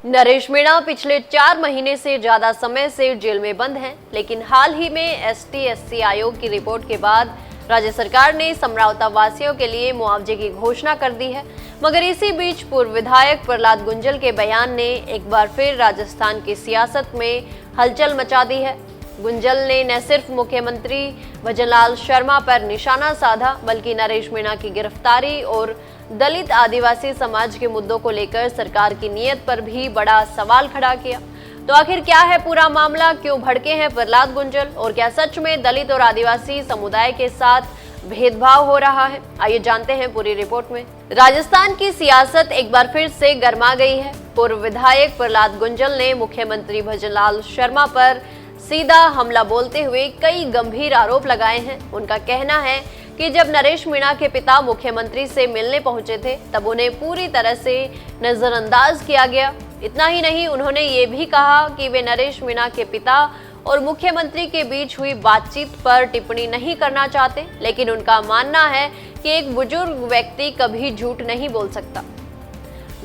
नरेश मीणा पिछले 4 महीने से ज्यादा समय से जेल में बंद हैं, लेकिन हाल ही में ST/SC आयोग की रिपोर्ट के बाद राज्य सरकार ने समरावता वासियों के लिए मुआवजे की घोषणा कर दी है। मगर इसी बीच पूर्व विधायक प्रहलाद गुंजल के बयान ने एक बार फिर राजस्थान की सियासत में हलचल मचा दी है। गुंजल ने न सिर्फ मुख्यमंत्री भजनलाल शर्मा पर निशाना साधा, बल्कि नरेश मीणा की गिरफ्तारी और दलित आदिवासी समाज के मुद्दों को लेकर सरकार की नीयत पर भी बड़ा सवाल खड़ा किया। तो आखिर क्या है पूरा मामला, क्यों भड़के हैं प्रहलाद गुंजल और क्या सच में दलित और आदिवासी समुदाय के साथ भेदभाव हो रहा है? आइए जानते हैं पूरी रिपोर्ट में। राजस्थान की सियासत एक बार फिर से गर्मा गई है। पूर्व विधायक प्रहलाद गुंजल ने मुख्यमंत्री भजनलाल शर्मा पर सीधा हमला बोलते हुए कई गंभीर आरोप लगाए हैं। उनका कहना है कि जब नरेश मीणा के पिता मुख्यमंत्री से मिलने पहुंचे थे, तब उन्हें पूरी तरह से नजरअंदाज किया गया। इतना ही नहीं, उन्होंने ये भी कहा कि वे नरेश मीणा के पिता और मुख्यमंत्री के बीच हुई बातचीत पर टिप्पणी नहीं करना चाहते, लेकिन उनका मानना है कि एक बुजुर्ग व्यक्ति कभी झूठ नहीं बोल सकता।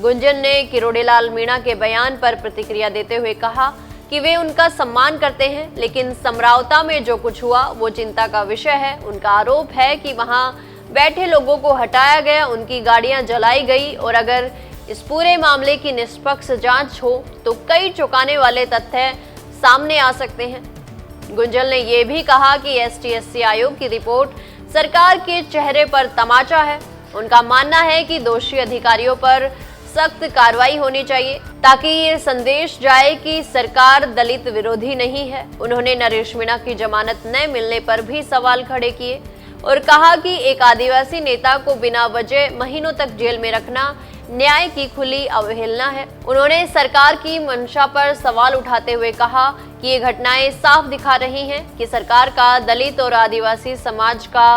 गुंजल ने किरोड़ीलाल मीणा के बयान पर प्रतिक्रिया देते हुए कहा कि वे उनका सम्मान करते हैं, लेकिन समरावता में जो कुछ हुआ वो चिंता का विषय है। उनका आरोप है कि वहां बैठे लोगों को हटाया गया, उनकी गाड़ियां जलाई गई और अगर इस पूरे मामले की निष्पक्ष जांच हो तो कई चौंकाने वाले तथ्य सामने आ सकते हैं। गुंजल ने यह भी कहा कि ST/SC आयोग की रिपोर्ट सरकार के चेहरे पर तमाचा है। उनका मानना है कि दोषी अधिकारियों पर सख्त कार्रवाई होनी चाहिए ताकि ये संदेश जाए कि सरकार दलित विरोधी नहीं है। उन्होंने नरेश मीणा की जमानत न मिलने पर भी सवाल खड़े किए और कहा कि एक आदिवासी नेता को बिना वजह महीनों तक जेल में रखना न्याय की खुली अवहेलना है। उन्होंने सरकार की मंशा पर सवाल उठाते हुए कहा कि ये घटनाएं साफ दिखा रही हैं कि सरकार का दलित और आदिवासी समाज का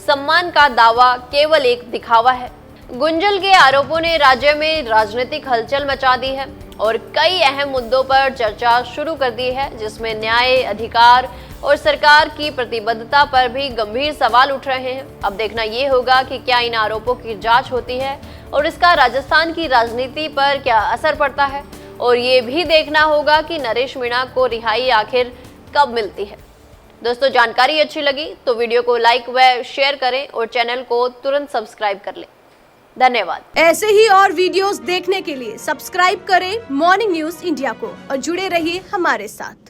सम्मान का दावा केवल एक दिखावा है। गुंजल के आरोपों ने राज्य में राजनीतिक हलचल मचा दी है और कई अहम मुद्दों पर चर्चा शुरू कर दी है, जिसमें न्याय, अधिकार और सरकार की प्रतिबद्धता पर भी गंभीर सवाल उठ रहे हैं। अब देखना ये होगा कि क्या इन आरोपों की जांच होती है और इसका राजस्थान की राजनीति पर क्या असर पड़ता है, और ये भी देखना होगा कि नरेश मीणा को रिहाई आखिर कब मिलती है। दोस्तों, जानकारी अच्छी लगी तो वीडियो को लाइक व शेयर करें और चैनल को तुरंत सब्सक्राइब कर लें। धन्यवाद। ऐसे ही और वीडियोस देखने के लिए सब्सक्राइब करें मॉर्निंग न्यूज इंडिया को और जुड़े रहिए हमारे साथ।